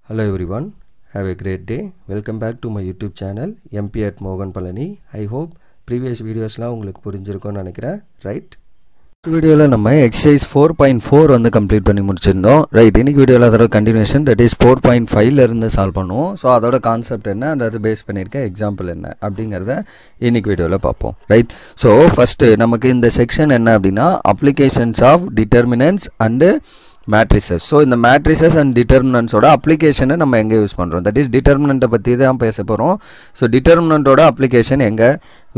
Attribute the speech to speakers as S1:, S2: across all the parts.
S1: Hello everyone, have a great day. Welcome back to my YouTube channel MP at Mogan Palani. I hope previous videos la உங்களுக்கு புரிஞ்சிருக்கும்னு நினைக்கிறேன். Right, வீடியோல நம்ம exercise 4.4 வந்து complete பண்ணி முடிச்சிருந்தோம். Right, இன்னைக்கு வீடியோல அதோட கண்டினியூஷன் that is 4.5 ல இருந்து சால்வ் பண்ணுவோம். சோ அதோட கான்செப்ட் என்ன and அது பேஸ் பண்ணிருக்க எக்ஸாம்பிள் என்ன அப்படிங்கறத இன்னைக்கு வீடியோல பாப்போம். ரைட், சோ ஃபர்ஸ்ட் நமக்கு இந்த செக்ஷன் என்ன அப்படினா applications of determinants and matrices. So இந்த matrices and determinants ஓட application நம்ம எங்க யூஸ் பண்றோம், that is determinant பத்தி தான் பேச போறோம். So determinant ஓட application எங்க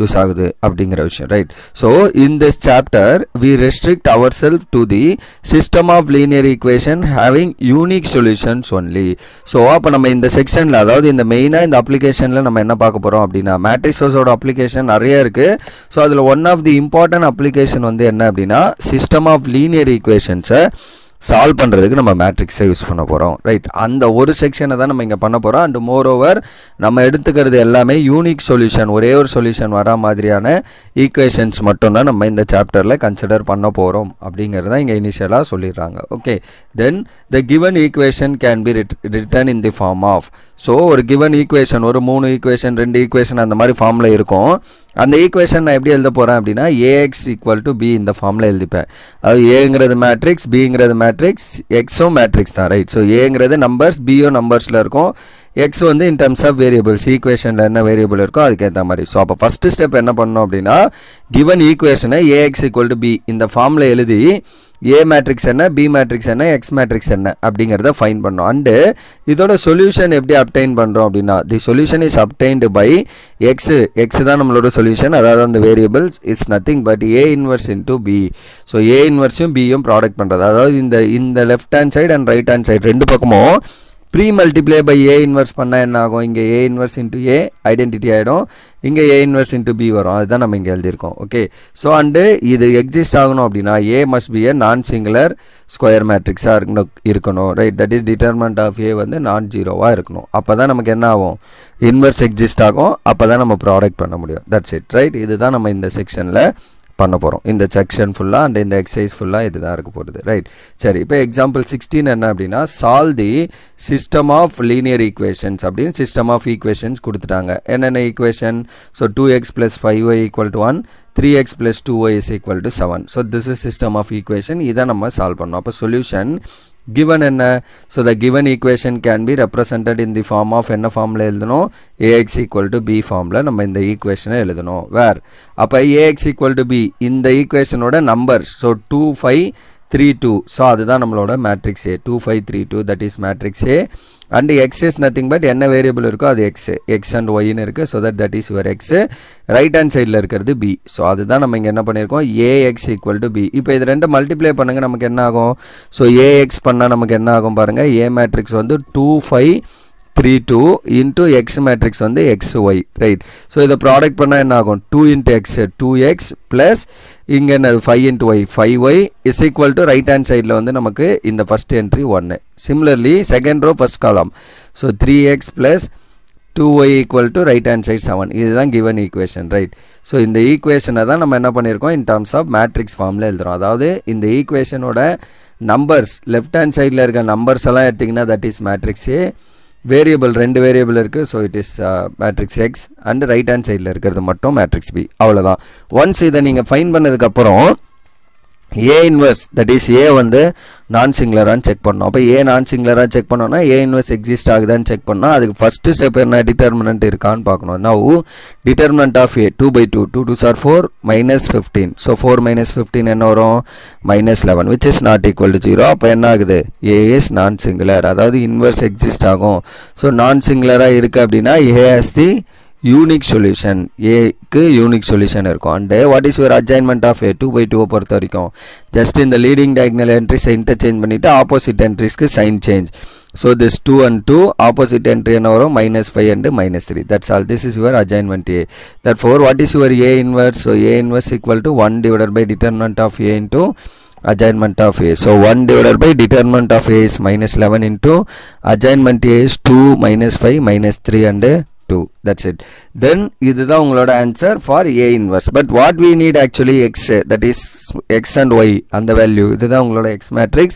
S1: யூஸ் ஆகுது அப்படிங்கற விஷயம். Right, so in this chapter we restrict ourselves to the system of linear equation having unique solutions only. So அப்ப நம்ம இந்த செக்ஷன்ல அதாவது இந்த மெயினா இந்த அப்ளிகேஷன்ல நம்ம என்ன பார்க்க போறோம் அப்படினா matrices ஓட அப்ளிகேஷன் நிறைய இருக்கு. So அதுல one of the important application வந்து என்ன அப்படினா system of linear equations solve பண்றதுக்கு நம்ம மேட்ரிக்ஸை யூஸ் பண்ண போறோம். ரைட், அந்த ஒரு செக்ஷனை தான் நம்ம இங்க பண்ண போறோம். அண்ட் மோர் ஓவர் நம்ம எடுத்துக்கிறது எல்லாமே யூனிக் சொல்யூஷன், ஒரே ஒரு சொல்யூஷன் வரா மாதிரியான ஈக்குவேஷன்ஸ் மட்டும் தான் நம்ம இந்த சாப்டர்ல கன்சிடர் பண்ண போறோம் அப்படிங்கறத இங்க இனிஷியலா சொல்லிடுறாங்க. Okay, then the given equation can be written in the form of. So ஒரு given equation, ஒரு 3 ஈக்குவேஷன் 2 ஈக்குவேஷன் அந்த மாதிரி ஃபார்ம்ல இருக்கும். அந்த ஈக்குவேஷன் நான் எப்படி எழுத போறேன் அப்படின்னா ax equal to b இந்த ஃபார்ம்ல எழுதிப்பேன். அது aங்கிறது மேட்ரிக்ஸ், bங்கிறது மேட்ரிக்ஸ், xம் மேட்ரிக்ஸ் தான். ரைட், ஸோ aங்கிறது நம்பர்ஸ், bயும் நம்பர்ஸ்ல இருக்கும், x வந்து in terms of variables, ஈக்குவேஷன்ல என்ன வேரியபிள் இருக்கோ அதுக்கு ஏற்ற மாதிரி. ஸோ அப்போ ஃபர்ஸ்ட் ஸ்டெப் என்ன பண்ணணும் அப்படின்னா given ஈக்குவேஷனை ax equal to b இந்த ஃபார்ம்ல எழுதி a மேட்ரிக்ஸ் என்ன, b மேட்ரிக்ஸ் என்ன, x மேட்ரிக்ஸ் என்ன அப்படிங்கறத ஃபைண்ட் பண்ணோம். அண்ட் இதோட சொல்யூஷன் எப்படி அப்டைன் பண்றோம் அப்படின்னா the solution is obtained by x. x தான் நம்மளோட சொல்யூஷன், அதாவது அந்த variables is nothing but a inverse into b. So a இன்வர்ஸும் b யும் ப்ராடக்ட் பண்றது, அதாவது இந்த left hand side and right hand side ரெண்டு பக்கமும் premultiply by a inverse பண்ணா என்ன ஆகும், இங்க a inverse into a identity ஆயிடும், இங்க a இன்வர்ஸ் இன்டு b வரும். அதுதான் நம்ம இங்க எழுதியிருக்கோம். ஓகே, ஸோ அண்டு இது எக்ஸிஸ்ட் ஆகணும் அப்படின்னா a must be a non singular square மேட்ரிக்ஸா இருக்கணும். Right, that is determinant of a வந்து நான் ஜீரோவா இருக்கணும். அப்பதான் நமக்கு என்ன ஆகும், இன்வர்ஸ் எக்ஸிஸ்ட் ஆகும், அப்பதான் நம்ம ப்ராடக்ட் பண்ண முடியும். That's it. ரைட், இதுதான் நம்ம இந்த செக்ஷன்ல பண்ண போறோம். இந்த செக்ஷன் ஃபுல்லா அண்ட் இந்த எக்ஸசைஸ் ஃபுல்லா இதுதான் இருக்க போகுது. ரைட், சரி, இப்போ எக்ஸாம்பிள் 16 என்ன அப்படின்னா solve the system of linear equations அப்படின்னு சிஸ்டம் ஆஃப் ஈக்குவேஷன்ஸ் கொடுத்துட்டாங்க. என்னென்ன equation, so 2x + 5y = 1, 3x + 2y = 7. So this is system of equation. இதை நம்ம சால்வ் பண்ணோம். அப்போ சொல்யூஷன் given என்ன, so the given equation can be represented in the form of என்ன ஃபார்ம்ல எழுதணும், ax equal to b ஃபார்ம்ல நம்ம இந்த ஈக்குவேஷனை எழுதணும். வேர் அப்ப ax equal to b இந்த ஈக்குவேஷனோட நம்பர்ஸ், so 2 5 3 2. ஸோ அதுதான் நம்மளோட matrix A, 2 5 3 2, that is matrix A. and x is nothing but என்ன வேரியபிள் இருக்கோ அது x and y ன்னு இருக்கு, so that is your x. Right hand சைடுல இருக்கிறது b. ஸோ அதுதான் நம்ம இங்க என்ன பண்ணிருக்கோம், ax equal to b. இப்போ இது ரெண்டு மல்டிப்ளை பண்ணுங்க, நமக்கு என்ன ஆகும், ஸோ ax பண்ணா நமக்கு என்ன ஆகும் பாருங்க, a மேட்ரிக்ஸ் வந்து 2 5 3 2 into x மேட்ரிக்ஸ் வந்து xy. ரைட், ஸோ இதை ப்ராடக்ட் பண்ணா என்ன ஆகும், 2 into x 2x plus இங்க என்ன 5 into y 5y is equal to right hand சைடில் வந்து நமக்கு இந்த first entry 1. Similarly second row first column, so 3x plus 2y equal to right hand side 7. இதுதான் given ஈக்குவேஷன். ரைட், ஸோ இந்த ஈக்குவேஷனை தான் நம்ம என்ன பண்ணியிருக்கோம், இன் டர்ம்ஸ் ஆஃப் மேட்ரிக்ஸ் ஃபார்மில் எழுதுறோம். அதாவது இந்த ஈக்குவேஷனோட நம்பர்ஸ் லெஃப்ட் ஹேண்ட் சைடில் இருக்க நம்பர்ஸ் எல்லாம் எடுத்திங்கன்னா that is matrix A. Variable ரெண்டு வேரியபிள் இருக்கு, so it is matrix X and right hand சைடில் இருக்கிறது மட்டும் மேட்ரிக்ஸ் பி. அவ்வளோதான். ஒன்ஸ் இதை நீங்கள் ஃபைண்ட் பண்ணதுக்கு அப்புறம் a inverse that is a வந்து நான் சிங்குலரான்னு செக் பண்ணோம். அப்போ a நான் சிங்குலராக செக் பண்ணோம்னா a இன்வர்ஸ் எக்ஸிஸ்ட் ஆகுதான்னு செக் பண்ணால் அதுக்கு ஃபர்ஸ்ட் ஸ்டெப் என்ன, டிட்டர்மினன்ட் இருக்கான்னு பார்க்கணும். Now determinant of a 2 by 2, 2 2s are 4 -15. So 4 - 15 என்ன வரும், -11 which is not equal to 0. அப்போ என்ன ஆகுது, a is நான் சிங்குலர், அதாவது இன்வர்ஸ் எக்ஸிஸ்ட் ஆகும். ஸோ நான் சிங்குலராக இருக்கு அப்படின்னா a has the unique solution, ஏக்கு யூனிக் சொல்யூஷன் இருக்கும். And what is your assignment of a 2 by 2 பொறுத்த வரைக்கும் ஜஸ்ட் இந்த லீடிங் டயகனல் என்ட்ரிஸை இன்டர்சேஞ்ச் பண்ணிட்டு ஆப்போசிட் என்ட்ரிஸ்க்கு sign change. So this 2 and 2 opposite entry என்ன வரும், -5 and -3. That's all. This is your assignment A. therefore what is your a inverse, so a inverse equal to 1 divided by determinant of a into assignment of a. So 1 divided by determinant of a is -11 into assignment A is 2 - 5 -3 and 2. That's it. Then இதுதான் உங்களோட answer for A inverse. But what we need actually x, that is x and y and the value. இதுதான் உங்களோட x matrix.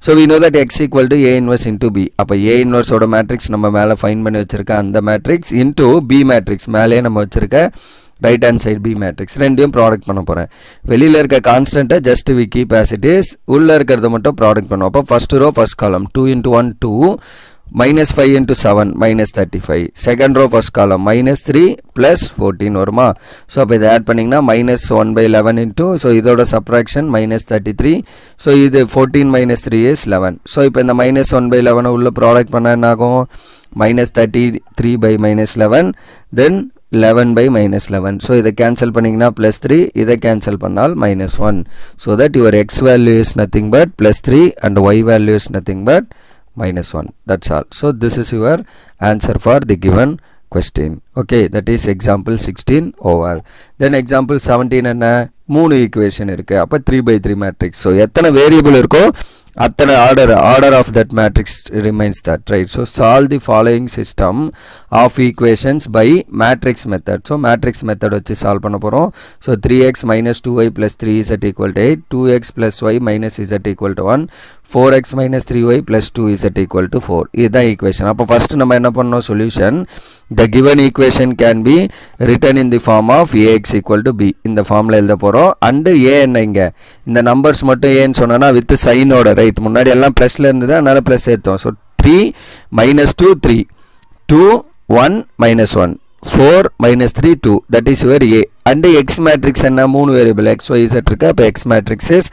S1: So we know that x equal to A inverse into B. அப்ப A inverse ஓட matrix நம்ம மேல find பண்ணி வச்சிருக்க அந்த matrix into B matrix மேலே நம்ம வச்சிருக்க right hand side B matrix ரெண்டையும் ப்ராடக்ட் பண்ண போறேன். வெளியில இருக்க கான்ஸ்டன்ட்டை just we keep as it is, உள்ள இருக்கிறத மட்டும் ப்ராடக்ட் பண்ணுவோம். அப்ப first row first column 2 into 1 2 minus 5 into 7 minus 35. Second row first column minus 3 plus 14 வருமா. ஸோ அப்போ இதை ஆட் பண்ணிங்கன்னா minus 1 by 11 into, ஸோ இதோட subtraction minus 33. ஸோ இது 14 minus 3 is 11. ஸோ இப்போ இந்த minus 1 by 11 உள்ள ப்ராடக்ட் பண்ண என்ன ஆகும், minus 33 by minus 11, then 11 by minus 11. So இதை cancel பண்ணிங்கன்னா plus 3, இதை cancel பண்ணால் minus 1. So that your x value is nothing but plus 3 and y value is nothing but minus 1. That's all. So this is your answer for the given question. Okay, that is example 16 over. Then example 17 என்ன, 3 equation இருக்கு. அப்ப 3 by 3 matrix. So எத்தனை variable இருக்கோ அத்தனை order of that matrix remains that, right? So solve the following system of equations by matrix method. So matrix method வச்சு solve பண்ண போறோம். So 3x minus 2y plus 3z equal to 8, 2x plus y minus z equal to 1, 4x minus 3y plus 2z equal to 4. இதுதான் equation. அப்ப first நம்ம என்ன பண்ணோம், solution. The given equation can be written in the form of ax equal to b. இந்த ஃபார்ம்ல எழுத போறோம். and a என்ன இங்க இந்த நம்பர்ஸ் மட்டும் a ன்னு சொன்னானா with sign ஓட, ரைட்? முன்னாடி எல்லாம் பிளஸ்ல இருந்தது, அதனால பிளஸ் சேர்த்தோம். So 3 minus 2 3, 2 1 minus 1, 4 minus 3 2, that is your a. and x matrix என்ன, 3 வேரியபிள் x y z இருக்கு. அப்ப x matrix is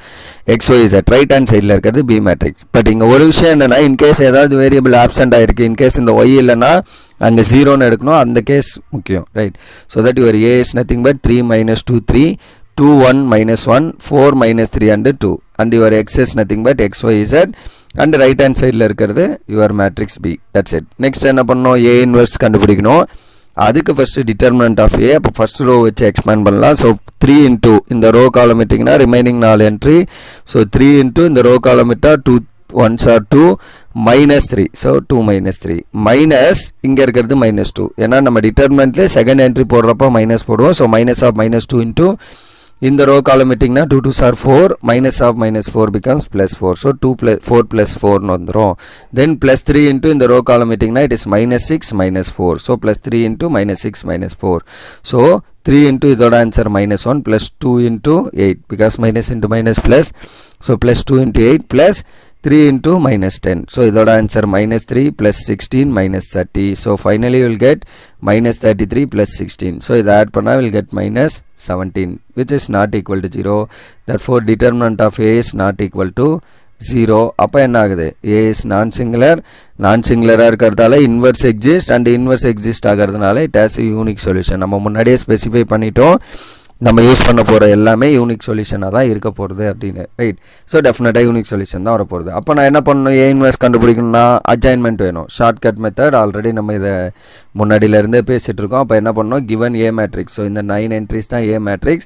S1: x y z, right hand சைடுல இருக்கிறது b matrix. பட் இங்க ஒரு விஷயம் என்னன்னா, இன் கேஸ் ஏதாவது வேரியபிள் ஆப்சென்ட் ஆயிருக்கு, இன் கேஸ் இந்த y இல்லனா அங்க 0 ன்னு எடுக்கணும், அந்த கேஸ் முக்கியம், right? so that your a is nothing but 3 minus 2 3, 2 1 minus 1, 4 minus 3 and 2, and your x is nothing but x y z, and right hand side ல இருக்கிறது your matrix b. That's it. next என்ன பண்ணோம், a inverse கண்டுபிடிக்கணும். அதுக்கு first determinant of a, அப்ப first row வச்சு expand பண்ணலாம். so 3 into இந்த row column இட்டிங்கன்னா remaining 4 entry. so 3 into இந்த row column இட்டா 2 1s are 2 minus 3. so 2 minus 3 minus இங்க இருக்கிறது minus 2. ஏன்னா நம்ம determinantல second entry போடுறப்ப minus போடுவோம். so minus of minus 2 into இந்த row column இட்டிங்கன்னா 2 2s are 4, minus of minus 4 becomes plus 4. so 2 plus 4 plus 4 ன்னு வந்துரும். then plus 3 into இந்த row column இட்டிங்கன்னா it is minus 6 minus 4. so plus 3 into minus 6 minus 4. so 3 into இதோட answer minus 1 plus 2 into 8, because minus into minus plus. so plus 2 into 8 plus 3 into minus 10. so இதோட answer minus 3 plus 16 minus 30. so finally you will get minus 33 plus 16. so இதை add பண்ணா will get minus 17, which is not equal to 0. therefore determinant of a is not equal to 0. அப்ப என்ன ஆகுது, a is non singular, non singular இருக்கிறதால inverse exist, and inverse exist ஆகிறதுனால it has a unique solution. நம்ம முன்னாடியே specify பண்ணிட்டோம், நம்ம use பண்ண போற எல்லாமே யூனிக் சொல்யூஷனா தான் இருக்க போறது அப்படின்னு, ரைட்? ஸோ டெஃபினட்டா யூனிக் சொல்யூஷன் தான் வர போறது. அப்போ நான் என்ன பண்ணணும், a இன்வெர்ஸ் கண்டுபிடிக்கணும்னா அசைன்மெண்ட் வேணும், ஷார்ட்கட் மெத்தட். ஆல்ரெடி நம்ம இதை முன்னாடியில இருந்தே பேசிட்டு இருக்கோம். அப்போ என்ன பண்ணணும், given a matrix. ஸோ இந்த 9 entries தான் a matrix.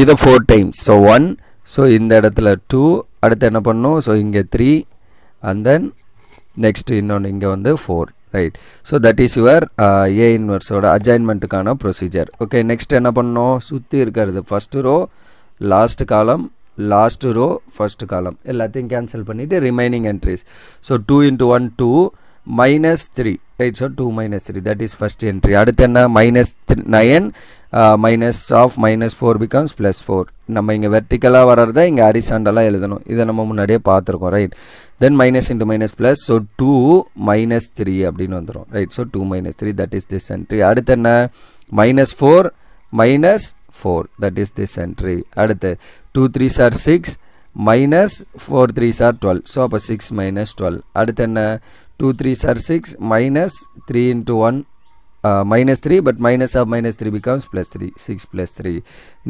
S1: இதை 4 times. ஸோ 1, ஸோ இந்த இடத்துல 2, அடுத்து என்ன பண்ணணும், ஸோ இங்கே 3, and then next இன்னொன்று இங்கே வந்து 4. right? So that is your A inverse ஓட அசைன்மெண்ட்டுக்கான ப்ரொசீஜர். ஓகே, நெக்ஸ்ட் என்ன பண்ணணும், சுற்றி இருக்கிறது first row last column, last row first column எல்லாத்தையும் கேன்சல் பண்ணிவிட்டு remaining entries. So 2 into 1 2 minus 3, right? So 2 minus 3, that is first entry. அடுத்து என்ன, minus 9 minus of minus 4 becomes plus 4. நம்ம இங்கே வெர்டிக்கலாக வர்றத இங்கே ஹரிசாண்டலாக எழுதணும், இதை நம்ம முன்னாடியே பார்த்துருக்கோம், ரைட்? தென் minus into minus plus, so 2 minus 3 அப்படின்னு வந்துடும், right? So 2 minus 3, that is this entry. அடுத்து என்ன, minus 4 minus 4, that is this entry. அடுத்து 2 3s are 6 minus 4 3s are 12, so அப்போ 6 minus 12. அடுத்து என்ன, 2 3s are 6 minus 3 into 1 minus 3, but minus of minus 3 becomes plus 3, 6 plus 3.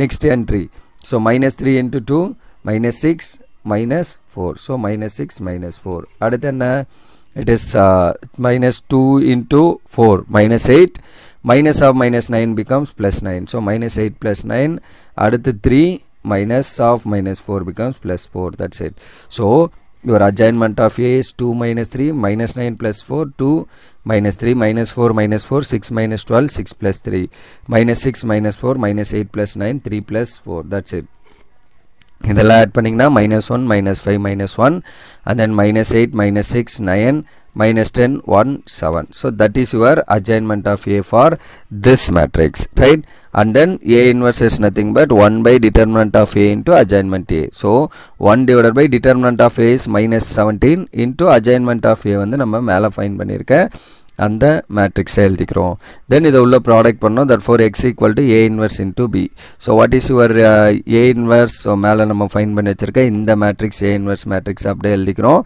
S1: Next entry, so minus 3 into 2 minus 6 minus 4, so minus 6 minus 4. அடுத்து என்ன, it is minus 2 into 4 minus 8, minus of minus 9 becomes plus 9, so minus 8 plus 9. அடுத்து 3 minus of minus 4 becomes plus 4, that's it. So your assignment of A is 2 minus 3 minus 9 plus 4 2 minus 3 minus 4 minus 4 6 minus 12 6 plus 3 minus 6 minus 4 minus 8 plus 9 3 plus 4. That's it. இதெல்லாம் add பண்ணிங்கன்னா minus 1 minus 5 minus 1 and then minus 8 minus 6 9 minus 10 1 7. So that is your assignment of A for this matrix, right? And then A inverse is nothing but 1 by determinant of A into assignment A. So 1 divided by determinant of A is minus 17 into assignment of A வந்து நம்ம மேலே find பண்ணியிருக்கேன் அந்த மேட்ரிக்ஸை எழுதிக்கிறோம். தென் இதை உள்ள product பண்ணோம். therefore x equal to A inverse into B. so what is your A inverse? So மேலே நம்ம ஃபைண்ட் பண்ணி வச்சிருக்க இந்த மேட்ரிக்ஸ் A inverse மேட்ரிக்ஸ் அப்படியே எழுதிக்கிறோம்.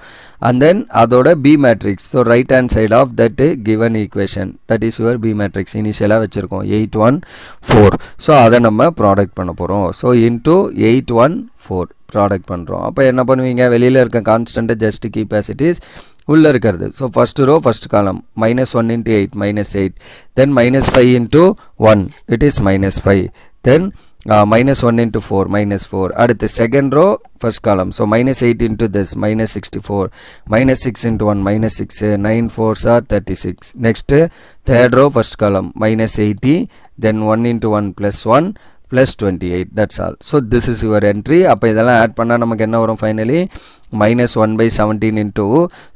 S1: and then அதோட B matrix. So right hand side of that given equation that is your B matrix இனிஷியலாக வச்சுருக்கோம் 8 1 4. ஸோ அதை நம்ம ப்ராடக்ட் பண்ண போகிறோம். ஸோ இன்ட்டு 8 1 4 ப்ராடக்ட் பண்ணுறோம். அப்போ என்ன பண்ணுவீங்க? வெளியில் இருக்க கான்ஸ்டன்ட்டை just keep as it is உள்ள இருக்கிறது. So first row first column minus 1 into 8 minus 8 then minus 5 into 1 it is minus 5 then minus 1 into 4 minus 4. அடுத்து second row first column. So minus 8 into this minus 64 minus 6 into 1 minus 6 9 4s are 36. next third row first column minus 80 then 1 into 1 plus 1 plus 28. that's all. so this is your entry. அப்போ இதெல்லாம் add பண்ணால் நமக்கு என்ன வரும்? Finally minus 1 by 17 into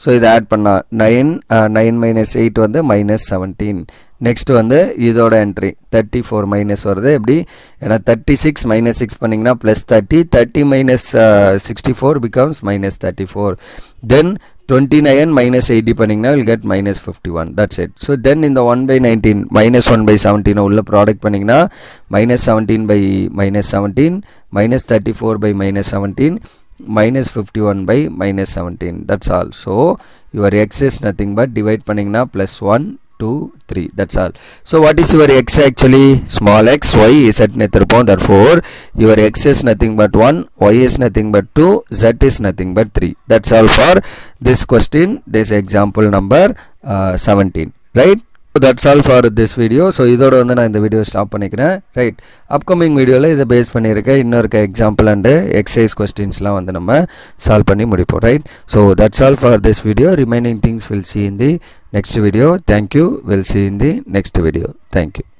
S1: so இதை add பண்ணால் 9 minus 8 வந்து minus 17. Next வந்து இதோட என்ட்ரி 34 மைனஸ் வருது. எப்படி? ஏன்னா 36 மைனஸ் 6 பண்ணிங்கன்னா plus 30 minus 64 becomes minus 34. then 29 minus 80 பண்ணிங்கன்னா will get minus 51. that's it. so then in the 1 by 19 minus 1 by 17 உள்ள ப்ராடக்ட் பண்ணிங்கன்னா minus 17 by minus 17 minus 34 by minus 17 minus 51 by minus 17. that's all. so your x is nothing but divide பண்ணிங்கன்னா plus 1 2 3. that's all. so what is your x actually? small x y z நித்திருப்போம். therefore your x is nothing but 1 y is nothing but 2 z is nothing but 3. that's all for this question, this example number 17, right? so that's all for this video. so இதோட வந்து நான் இந்த video stop பண்ணிக்கிறேன், right? Upcoming வீடியோவில் இதை base பண்ணியிருக்கேன் இன்னொரு example and exercise கொஸ்டின்ஸ்லாம் வந்து நம்ம சால்வ் பண்ணி முடிப்போம், right? so that's all for this video. remaining things we'll see in the next video. thank you. we'll see in the next video. thank you.